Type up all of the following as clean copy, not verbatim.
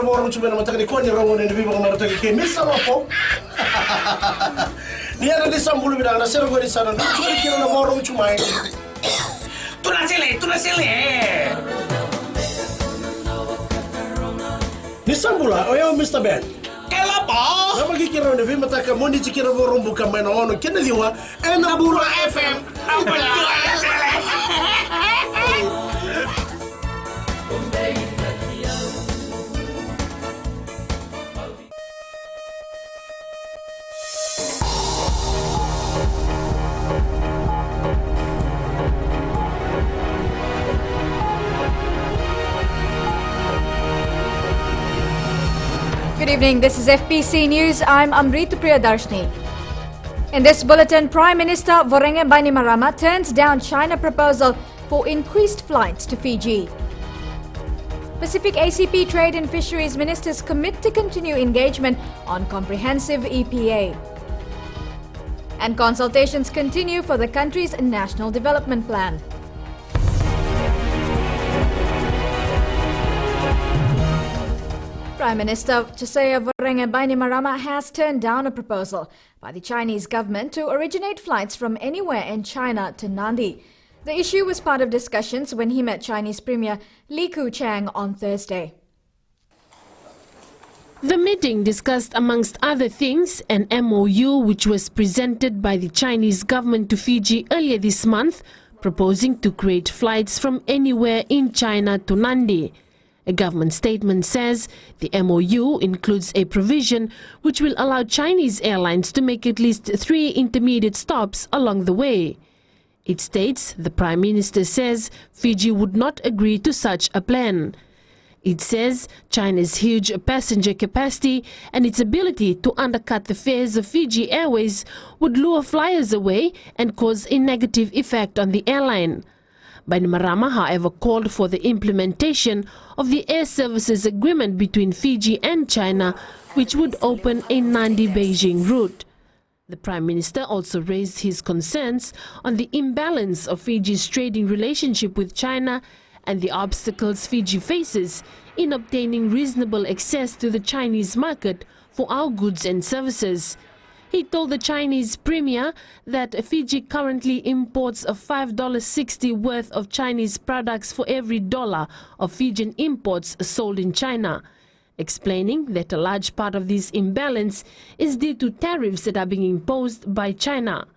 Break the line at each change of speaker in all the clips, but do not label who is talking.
na mo ron chumena mataka ni ko ni rongo ni bibo ko mataka ke misa po. Ni ana di sambulu bidang na sero go di sana. Churi kira na mo ron chumai.
Tuna sile.
Ni sambula oyo Mr. Ben.
Kela po.
Na magkikira ni bibo mataka mo ni chikira mo ron buka mai na ono kena diwa na bula FM.
Good evening, this is FBC News. I'm Amrita Priyadarshini. In this bulletin, Prime Minister Voreqe Bainimarama turns down China proposal for increased flights to Fiji. Pacific ACP Trade and Fisheries Ministers commit to continue engagement on comprehensive EPA. And consultations continue for the country's National Development Plan. Prime Minister Voreqe Bainimarama has turned down a proposal by the Chinese government to originate flights from anywhere in China to Nadi. The issue was part of discussions when he met Chinese Premier Li Keqiang on Thursday.
The meeting discussed, amongst other things, an MOU which was presented by the Chinese government to Fiji earlier this month, proposing to create flights from anywhere in China to Nadi. A government statement says the MOU includes a provision which will allow Chinese airlines to make at least 3 intermediate stops along the way. It states the Prime Minister says Fiji would not agree to such a plan. It says China's huge passenger capacity and its ability to undercut the fares of Fiji Airways would lure flyers away and cause a negative effect on the airline. Bainimarama, however, called for the implementation of the air services agreement between Fiji and China, which would open a Nadi-Beijing route. The Prime Minister also raised his concerns on the imbalance of Fiji's trading relationship with China and the obstacles Fiji faces in obtaining reasonable access to the Chinese market for our goods and services. He told the Chinese Premier that Fiji currently imports a $5.60 worth of Chinese products for every dollar of Fijian imports sold in China, explaining that a large part of this imbalance is due to tariffs that are being imposed by China.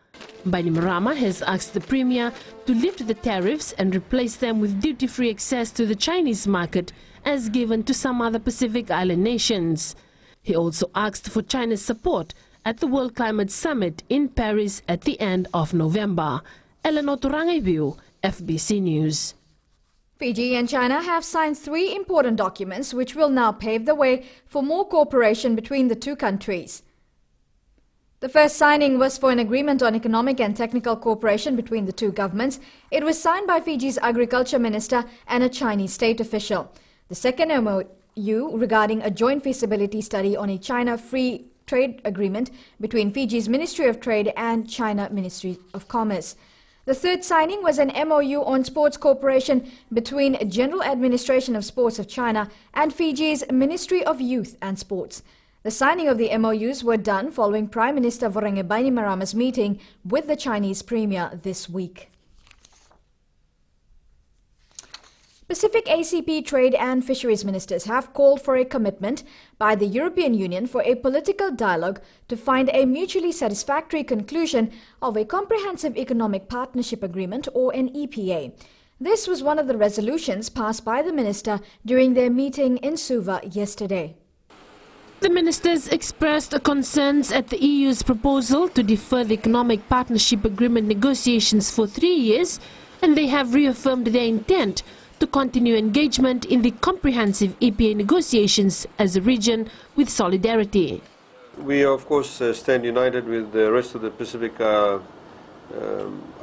Bainimarama has asked the Premier to lift the tariffs and replace them with duty-free access to the Chinese market as given to some other Pacific Island nations. He also asked for China's support at the World Climate Summit in Paris at the end of November. Eleanor Turangayu, FBC News.
Fiji and China have signed 3 important documents which will now pave the way for more cooperation between the two countries. The first signing was for an agreement on economic and technical cooperation between the two governments. It was signed by Fiji's Agriculture Minister and a Chinese state official. The second MOU regarding a joint feasibility study on a China-free trade agreement between Fiji's Ministry of Trade and China Ministry of Commerce. The third signing was an MOU on sports cooperation between General Administration of Sports of China and Fiji's Ministry of Youth and Sports. The signing of the MOUs were done following Prime Minister Voreqe Bainimarama's meeting with the Chinese Premier this week. Pacific ACP Trade and Fisheries Ministers have called for a commitment by the European Union for a political dialogue to find a mutually satisfactory conclusion of a Comprehensive Economic Partnership Agreement, or an EPA. This was one of the resolutions passed by the minister during their meeting in Suva yesterday.
The ministers expressed concerns at the EU's proposal to defer the Economic Partnership Agreement negotiations for 3 years, and they have reaffirmed their intent to continue engagement in the comprehensive EPA negotiations as a region with solidarity.
We of course stand united with the rest of the Pacific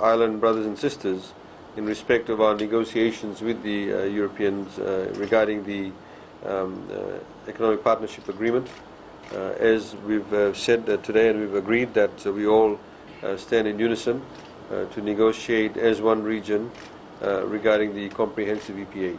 Island brothers and sisters in respect of our negotiations with the Europeans regarding the Economic Partnership Agreement. As we've said today, and we've agreed that we all stand in unison to negotiate as one region regarding the comprehensive EPA.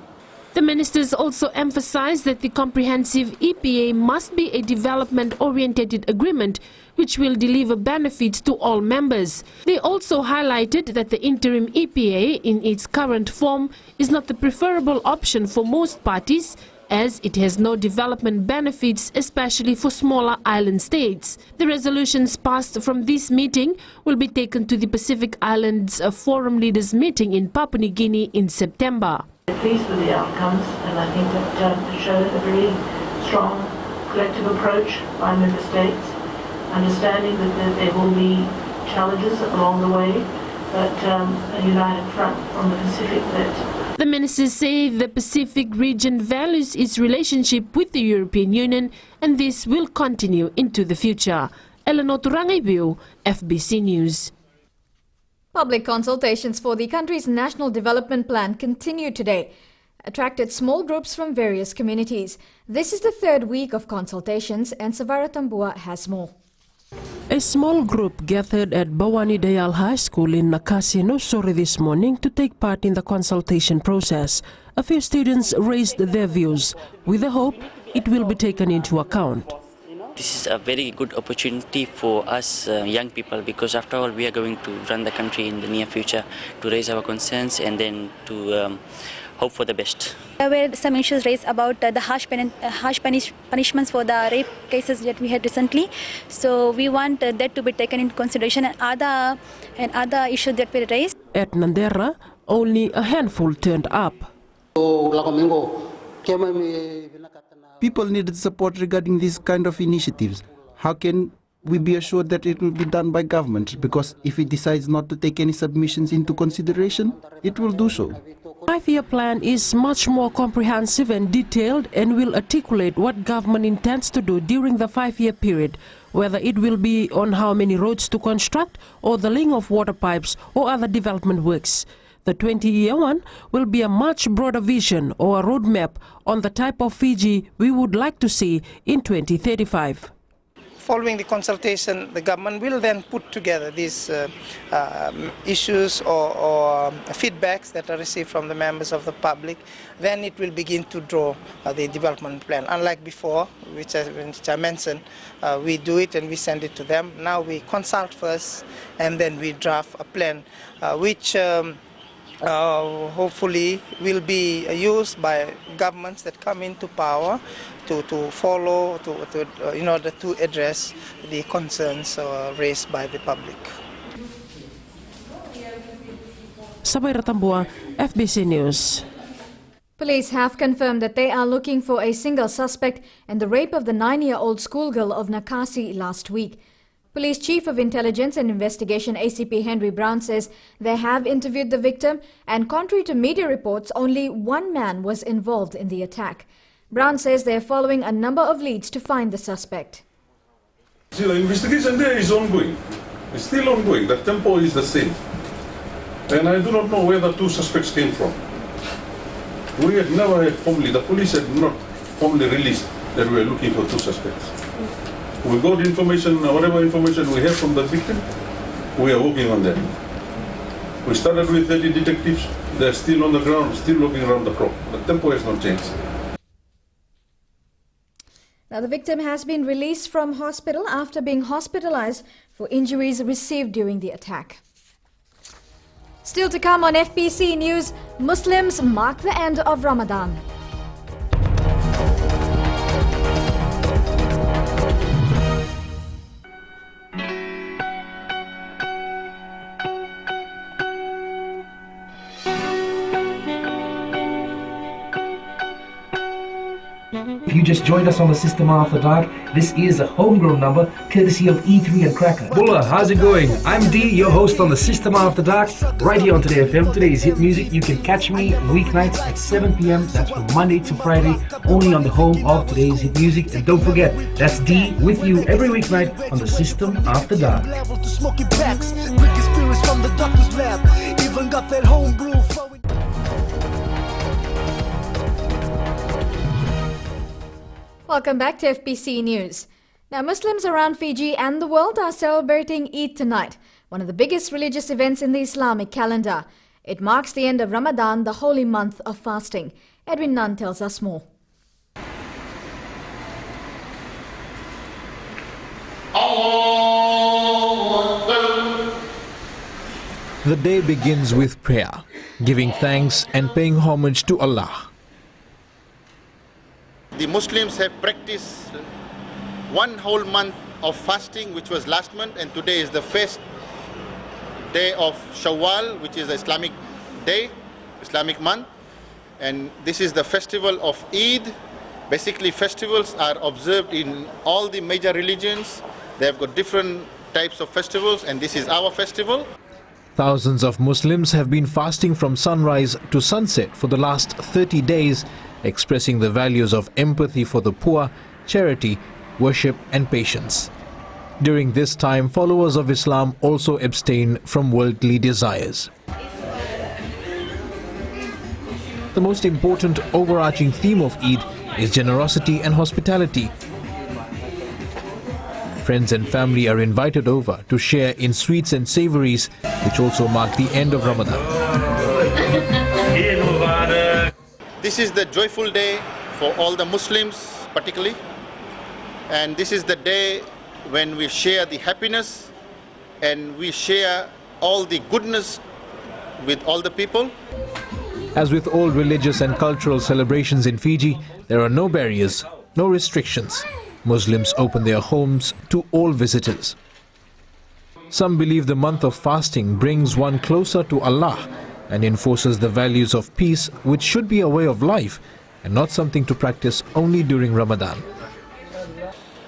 The ministers also emphasized that the comprehensive EPA must be a development-oriented agreement which will deliver benefits to all members. They also highlighted that the interim EPA in its current form is not the preferable option for most parties, as it has no development benefits, especially for smaller island states. The resolutions passed from this meeting will be taken to the Pacific Islands Forum Leaders meeting in Papua New Guinea in September.
Pleased with the outcomes, and I think that showed a very strong collective approach by member states, understanding that there will be challenges along the way, but a united front from the Pacific that
the ministers say the Pacific region values its relationship with the European Union, and this will continue into the future. Eleanor Turangaibiu, FBC News.
Public consultations for the country's National Development Plan continue today, attracted small groups from various communities. This is the third week of consultations, and Savara Tambua has more.
A small group gathered at Bawani Dayal High School in Nakasi, Nosuri this morning to take part in the consultation process. A few students raised their views with the hope it will be taken into account.
This is a very good opportunity for us young people, because after all we are going to run the country in the near future, to raise our concerns and then to hope for the best.
There were some issues raised about the harsh punishments for the rape cases that we had recently. So we want that to be taken into consideration, and other issues that were raised.
At Nandera, only a handful turned up.
People needed support regarding these kind of initiatives. How can we be assured that it will be done by government? Because if it decides not to take any submissions into consideration, it will do so.
The 5-year plan is much more comprehensive and detailed and will articulate what government intends to do during the 5-year period, whether it will be on how many roads to construct or the laying of water pipes or other development works. The 20-year one will be a much broader vision or a roadmap on the type of Fiji we would like to see in 2035.
Following the consultation, the government will then put together these issues or feedbacks that are received from the members of the public. Then it will begin to draw the development plan. Unlike before, which I mentioned, we do it and we send it to them. Now we consult first and then we draft a plan which hopefully will be used by governments that come into power to follow, in order to address the concerns raised by the public.
Sabaira Tambua, FBC News.
Police have confirmed that they are looking for a single suspect in the rape of the 9-year-old schoolgirl of Nakasi last week. Police Chief of Intelligence and Investigation ACP Henry Brown says they have interviewed the victim, and contrary to media reports, only one man was involved in the attack. Brown says they are following a number of leads to find the suspect.
See, the investigation there is ongoing. It's still ongoing. The tempo is the same. And I do not know where the two suspects came from. We had never had formally, the police had not formally released that we were looking for two suspects. We got information, whatever information we have from the victim, we are working on that. We started with 30 detectives. They're still on the ground, still looking around the clock. The tempo has not changed.
Now, the victim has been released from hospital after being hospitalized for injuries received during the attack. Still to come on FBC News, Muslims mark the end of Ramadan.
If you just joined us on the System After Dark, this is a homegrown number courtesy of E3 and Cracker.
Bulla, how's it going? I'm D, your host on the System After Dark, right here on Today FM. Today's hit music. You can catch me weeknights at 7 p.m. That's from Monday to Friday, only on the home of Today's hit music. And don't forget, that's D with you every weeknight on the System After Dark.
Welcome back to FBC News. Now, Muslims around Fiji and the world are celebrating Eid tonight, one of the biggest religious events in the Islamic calendar. It marks the end of Ramadan, the holy month of fasting. Edwin Nunn tells us more.
The day begins with prayer, giving thanks and paying homage to Allah.
The Muslims have practiced one whole month of fasting, which was last month, and today is the first day of Shawwal, which is the Islamic day, Islamic month, and this is the festival of Eid. Basically, festivals are observed in all the major religions. They have got different types of festivals, and this is our festival.
Thousands of Muslims have been fasting from sunrise to sunset for the last 30 days, expressing the values of empathy for the poor, charity, worship and patience. During this time, followers of Islam also abstain from worldly desires. The most important overarching theme of Eid is generosity and hospitality. Friends and family are invited over to share in sweets and savories, which also mark the end of Ramadan.
This is the joyful day for all the Muslims particularly, and this is the day when we share the happiness and we share all the goodness with all the people.
As with all religious and cultural celebrations in Fiji, there are no barriers, no restrictions. Muslims open their homes to all visitors. Some believe the month of fasting brings one closer to Allah and enforces the values of peace, which should be a way of life and not something to practice only during Ramadan.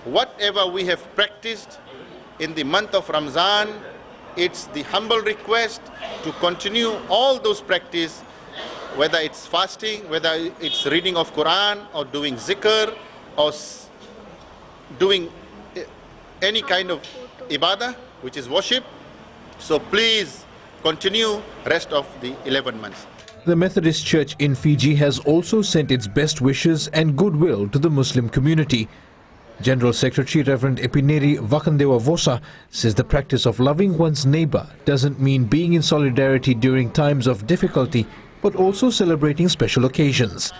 Whatever we have practiced in the month of Ramadan, it's the humble request to continue all those practice, whether it's fasting, whether it's reading of Quran or doing zikr or doing any kind of ibadah, which is worship. So please continue rest of the 11 months.
The Methodist Church in Fiji has also sent its best wishes and goodwill to the Muslim community. General Secretary Reverend Epineri Vakandewa Vosa says the practice of loving one's neighbor doesn't mean being in solidarity during times of difficulty, but also celebrating special occasions.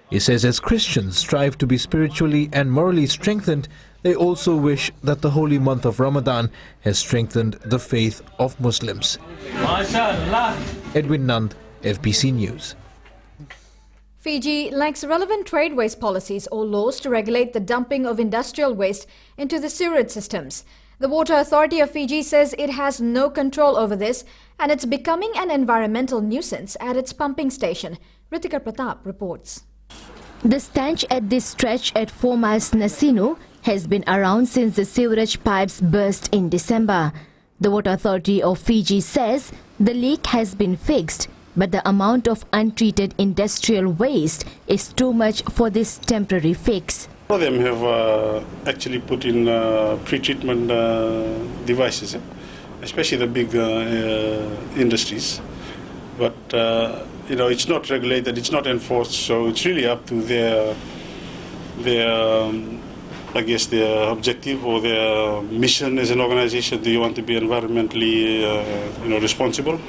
He says as Christians strive to be spiritually and morally strengthened, they also wish that the holy month of Ramadan has strengthened the faith of Muslims. Edwin Nand, FBC News.
Fiji lacks relevant trade waste policies or laws to regulate the dumping of industrial waste into the sewerage systems. The Water Authority of Fiji says it has no control over this and it's becoming an environmental nuisance at its pumping station. Ritika Pratap reports.
The stench at this stretch at 4 miles Nasinu has been around since the sewerage pipes burst in December. The Water Authority of Fiji says the leak has been fixed, but the amount of untreated industrial waste is too much for this temporary fix.
All of them have actually put in pre-treatment devices, especially the big industries. But it's not regulated, it's not enforced, so it's really up to their their objective or their mission as an organization. Do you want to be environmentally responsible?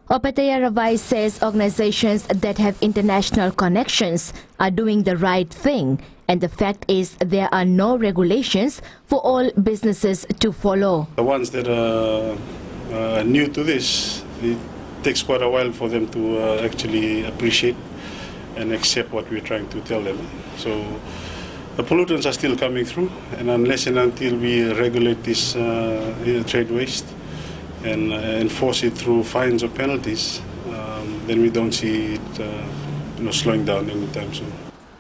Opataya Ravai says organizations that have international connections are doing the right thing, and the fact is there are no regulations for all businesses to follow.
The ones that are new to this, it takes quite a while for them to actually appreciate and accept what we're trying to tell them. So the pollutants are still coming through, and unless and until we regulate this trade waste and enforce it through fines or penalties, then we don't see it slowing down anytime soon.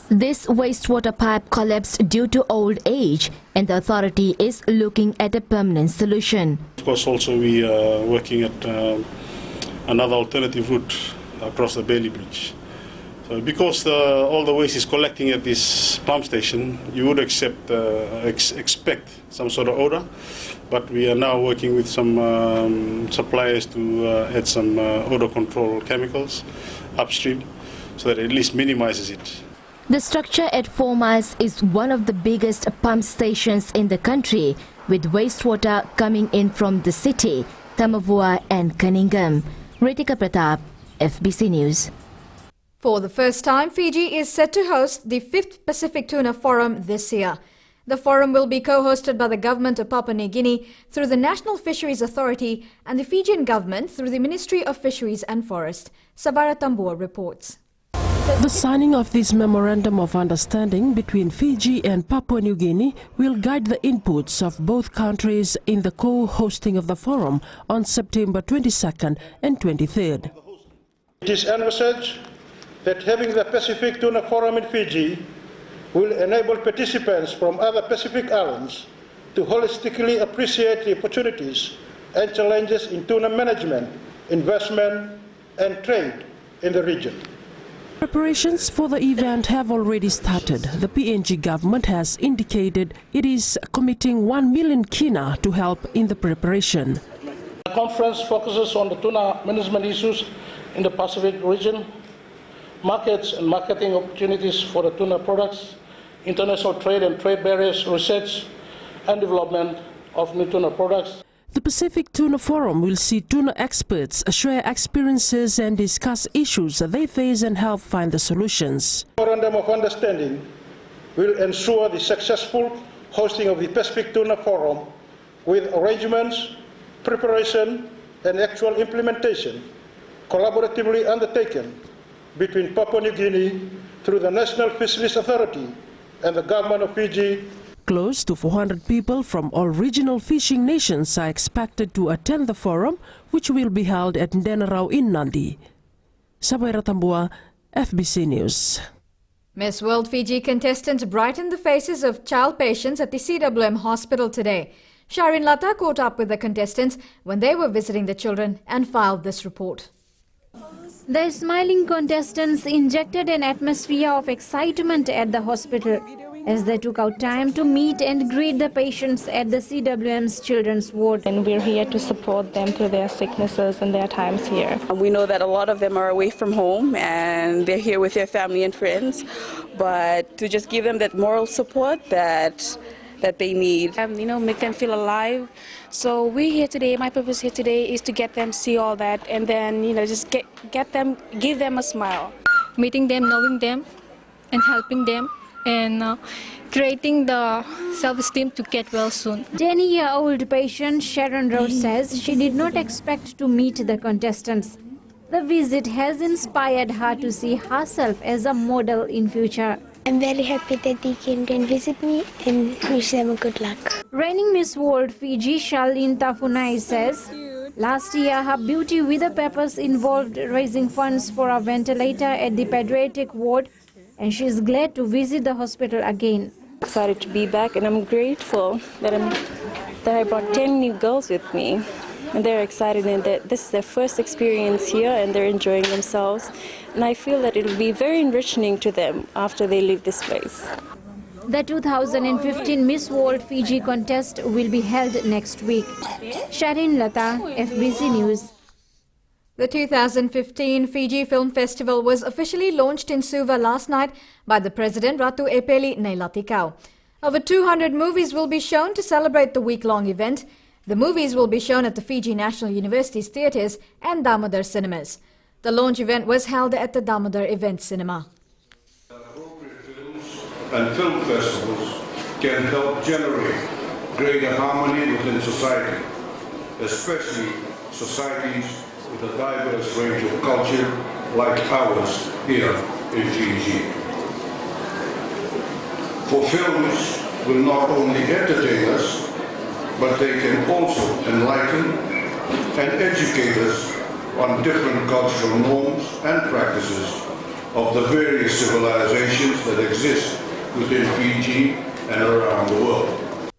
This wastewater pipe collapsed due to old age, and the authority is looking at a permanent solution.
Of course, also we are working at another alternative route across the Bailey Bridge. So because all the waste is collecting at this pump station, you would expect some sort of odor, but we are now working with some suppliers to add some odor control chemicals upstream so that it at least minimizes it.
The structure at 4 miles is one of the biggest pump stations in the country, with wastewater coming in from the city, Tamavua and Cunningham. Ritika Pratap, FBC News.
For the first time, Fiji is set to host the 5th Pacific Tuna Forum this year. The forum will be co-hosted by the government of Papua New Guinea through the National Fisheries Authority and the Fijian government through the Ministry of Fisheries and Forest. Savara Tambua reports.
The signing of this Memorandum of Understanding between Fiji and Papua New Guinea will guide the inputs of both countries in the co-hosting of the forum on September 22nd and 23rd.
It is envisaged that having the Pacific Tuna Forum in Fiji will enable participants from other Pacific islands to holistically appreciate the opportunities and challenges in tuna management, investment, and trade in the region.
Preparations for the event have already started. The PNG government has indicated it is committing 1 million kina to help in the preparation.
The conference focuses on the tuna management issues in the Pacific region, markets and marketing opportunities for the tuna products, international trade and trade barriers, research and development of new tuna products.
The Pacific Tuna Forum will see tuna experts share experiences and discuss issues they face and help find the solutions.
The Memorandum of Understanding will ensure the successful hosting of the Pacific Tuna Forum with arrangements, preparation and actual implementation collaboratively undertaken between Papua New Guinea through the National Fisheries Authority and the government of Fiji.
Close to 400 people from all regional fishing nations are expected to attend the forum, which will be held at Ndenarau in Nadi. Sabaira Tambua, FBC News.
Miss World Fiji contestants brightened the faces of child patients at the CWM hospital today. Sharin Lata caught up with the contestants when they were visiting the children and filed this report.
The smiling contestants injected an atmosphere of excitement at the hospital as they took out time to meet and greet the patients at the CWM's children's ward.
And we're here to support them through their sicknesses and their times here. We know that a lot of them are away from home and they're here with their family and friends, but to just give them that moral support that they need.
Make them feel alive. So we're here today, my purpose here today is to get them see all that and then, just give them a smile.
Meeting them, knowing them and helping them and creating the self-esteem to get well soon.
10-year-old patient Sharon Rose says she did not expect to meet the contestants. The visit has inspired her to see herself as a model in future.
I'm very happy that they came and visit me and wish them a good luck.
Reigning Miss World Fiji Charlene Tafunai says last year her beauty with a purpose involved raising funds for a ventilator at the pediatric ward, and she is glad to visit the hospital again.
Excited to be back, and I'm grateful that I brought 10 new girls with me. And they're excited and that this is their first experience here and they're enjoying themselves. And I feel that it will be very enriching to them after they leave this place.
The 2015 Miss World Fiji contest will be held next week. Sharin Lata, FBC News.
The 2015 Fiji Film Festival was officially launched in Suva last night by the President Ratu Epeli Neilatikau. Over 200 movies will be shown to celebrate the week-long event. The movies will be shown at the Fiji National University's theatres and Damodar cinemas. The launch event was held at the Damodar Event Cinema.
And film festivals can help generate greater harmony within society, especially societies with a diverse range of culture like ours here in Fiji. For films will not only entertain us, but they can also enlighten and educate us on different cultural norms and practices of the various civilizations that exist within Fiji and around the world.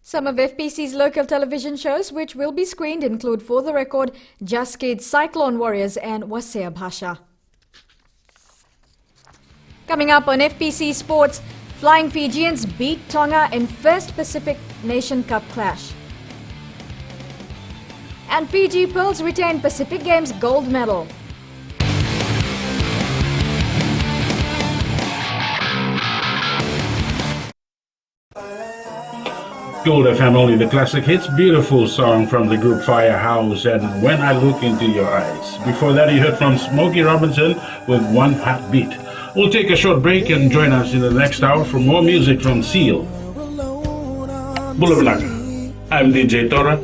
Some of FBC's local television shows which will be screened include For the Record, Just Kids, Cyclone Warriors and Wasea Bhasha. Coming up on FBC Sports, Flying Fijians beat Tonga in first Pacific Nation Cup clash. And Fiji Pearls retain Pacific Games gold medal.
Gold FM, only the classic hits. Beautiful song from the group Firehouse and When I Look Into Your Eyes. Before that, you heard from Smokey Robinson with One Heartbeat. We'll take a short break and join us in the next hour for more music from Seal. Bulablaka. I'm DJ Tora.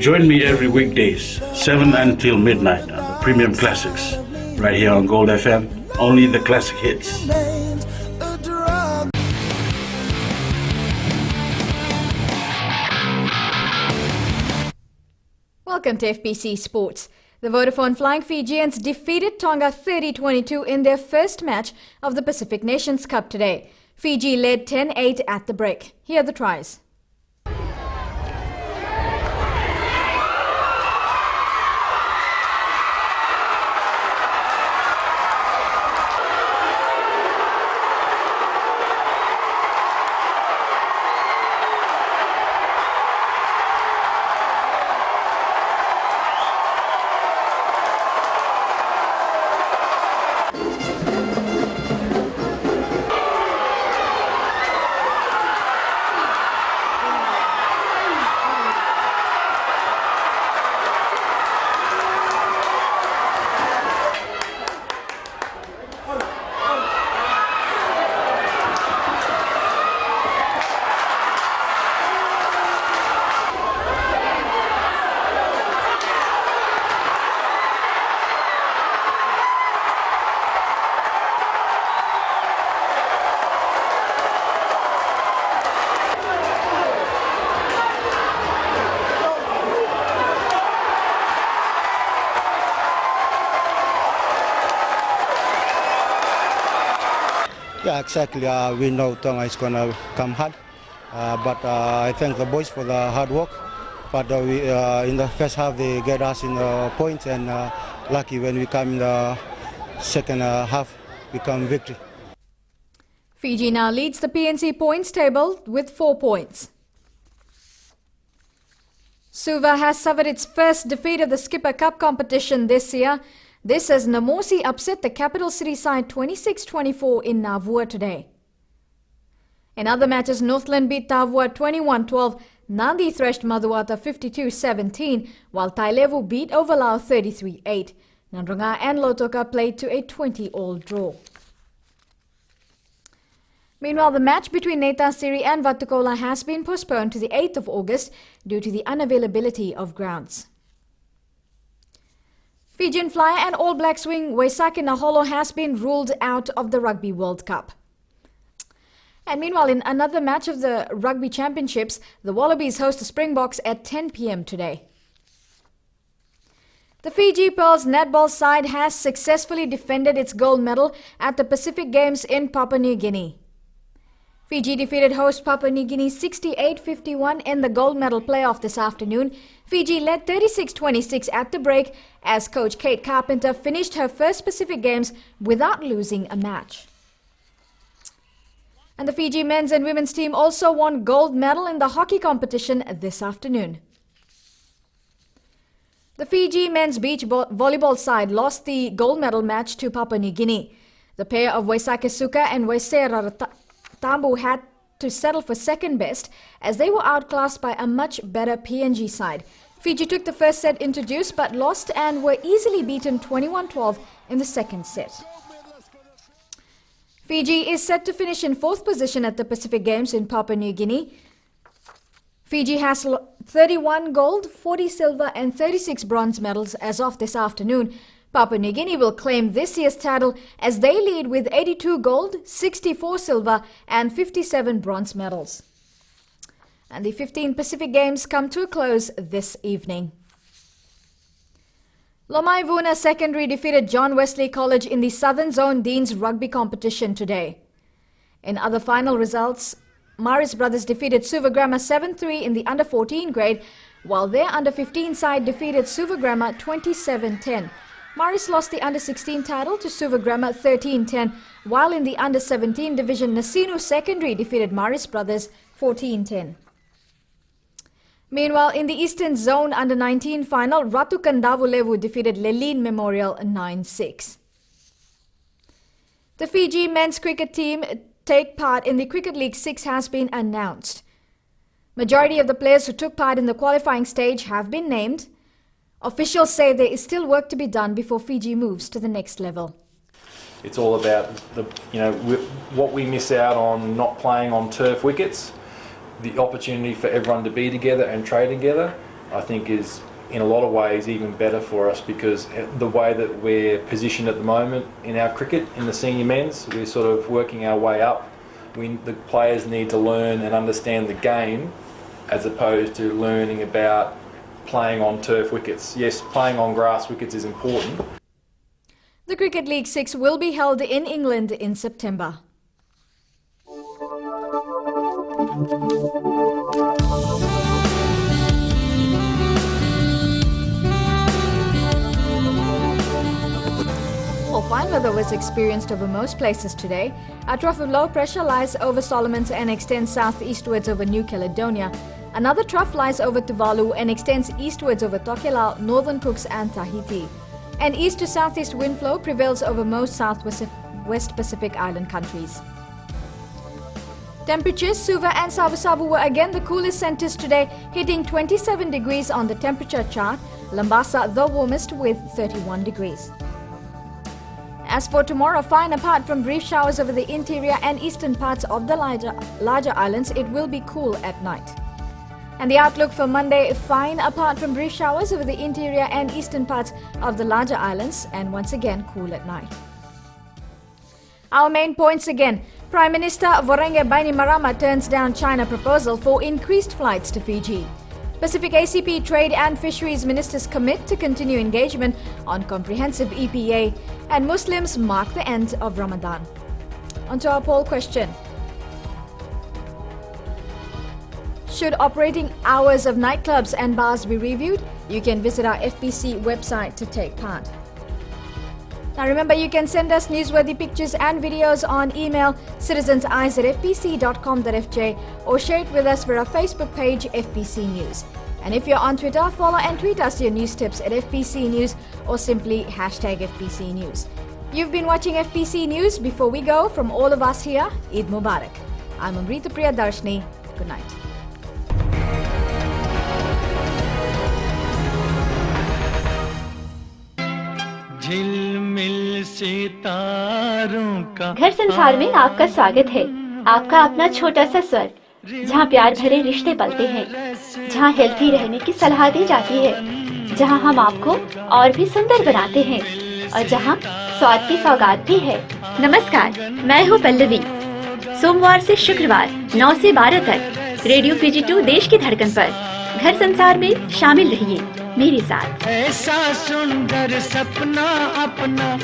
Join me every weekdays, 7 until midnight on the Premium Classics. Right here on Gold FM, only the classic hits.
Welcome to FBC Sports. The Vodafone Flying Fijians defeated Tonga 30-22 in their first match of the Pacific Nations Cup today. Fiji led 10-8 at the break. Here are the tries.
Yeah, exactly. We know Tonga is going to come hard, but I thank the boys for the hard work. But in the first half, they get us in the points, and lucky when we come in the second half, we come victory.
Fiji now leads the PNC points table with 4 points. Suva has suffered its first defeat of the Skipper Cup competition this year. This as Namosi upset the capital city side 26-24 in Navua today. In other matches, Northland beat Tavua 21-12, Nandi thrashed Maduata 52-17, while Tailevu beat Overlau 33-8. Nandronga and Lotoka played to a 20-all draw. Meanwhile, the match between Netasiri and Vatukola has been postponed to the 8th of August due to the unavailability of grounds. Fijian flyer and All Blacks wing Waisake Naholo has been ruled out of the Rugby World Cup. And meanwhile, in another match of the Rugby Championships, the Wallabies host the Springboks at 10 p.m. today. The Fiji Pearls netball side has successfully defended its gold medal at the Pacific Games in Papua New Guinea. Fiji defeated host Papua New Guinea 68-51 in the gold medal playoff this afternoon. Fiji led 36-26 at the break as coach Kate Carpenter finished her first Pacific Games without losing a match. And the Fiji men's and women's team also won gold medal in the hockey competition this afternoon. The Fiji men's beach volleyball side lost the gold medal match to Papua New Guinea. The pair of Waisake Suka and Waisera Tambu had to settle for second best as they were outclassed by a much better PNG side. Fiji took the first set into deuce but lost and were easily beaten 21-12 in the second set. Fiji is set to finish in 4th position at the Pacific Games in Papua New Guinea. Fiji has 31 gold, 40 silver and 36 bronze medals as of this afternoon. Papua New Guinea will claim this year's title as they lead with 82 gold, 64 silver and 57 bronze medals. And the 15 Pacific Games come to a close this evening. Lomai Vuna Secondary defeated John Wesley College in the Southern Zone Deans Rugby competition today. In other final results, Maris Brothers defeated Suva Grammar 7-3 in the under-14 grade, while their under-15 side defeated Suva Grammar 27-10. Maris lost the under-16 title to Suva Grammar 13-10, while in the under-17 division, Nasinu Secondary defeated Maris Brothers 14-10. Meanwhile, in the Eastern Zone under-19 final, Ratu Kandavulevu defeated Lelin Memorial 9-6. The Fiji men's cricket team take part in the Cricket League 6 has been announced. Majority of the players who took part in the qualifying stage have been named. Officials say there is still work to be done before Fiji moves to the next level.
It's all about what we miss out on not playing on turf wickets. The opportunity for everyone to be together and trade together, I think, is in a lot of ways even better for us, because the way that we're positioned at the moment in our cricket, in the senior men's, we're sort of working our way up. The players need to learn and understand the game as opposed to learning about playing on turf wickets. Yes, playing on grass wickets is important.
The Cricket League 6 will be held in England in September. Well, fine weather was experienced over most places today. A trough of low pressure lies over Solomons and extends southeastwards over New Caledonia. Another trough lies over Tuvalu and extends eastwards over Tokelau, Northern Cooks and Tahiti. An east to southeast wind flow prevails over most West Pacific Island countries. Temperatures, Suva and Savu were again the coolest centres today, hitting 27 degrees on the temperature chart. Lambasa the warmest with 31 degrees. As for tomorrow, fine apart from brief showers over the interior and eastern parts of the larger islands, it will be cool at night. And the outlook for Monday, fine apart from brief showers over the interior and eastern parts of the larger islands, and once again cool at night. Our main points again. Prime Minister Vorenge Bainimarama turns down China proposal for increased flights to Fiji. Pacific ACP Trade and Fisheries Ministers commit to continue engagement on comprehensive EPA, and Muslims mark the end of Ramadan. On to our poll question. Should operating hours of nightclubs and bars be reviewed? You can visit our FBC website to take part. Now remember, you can send us newsworthy pictures and videos on email citizenseyes@fbc.com.fj or share it with us via our Facebook page FBC News. And if you're on Twitter, follow and tweet us your news tips at FBC News or simply #FBC News. You've been watching FBC News. Before we go, from all of us here, Eid Mubarak. I'm Amrita Priyadarshini. Good night.
घर संसार में आपका स्वागत है। आपका अपना छोटा सा स्वर्ग, जहाँ प्यार भरे रिश्ते पलते हैं, जहाँ हेल्थी रहने की सलाह दी जाती है, जहाँ हम आपको और भी सुंदर बनाते हैं और जहाँ स्वाद की सौगात भी है। नमस्कार, मैं हूँ पल्लवी। सोमवार से शुक्रवार 9 से 12 तक रेडियो फिजी 2 देश की धड़कन पर घर संसार में शामिल रहिए मेरे साथ। ऐसा सुंदर सपना अपना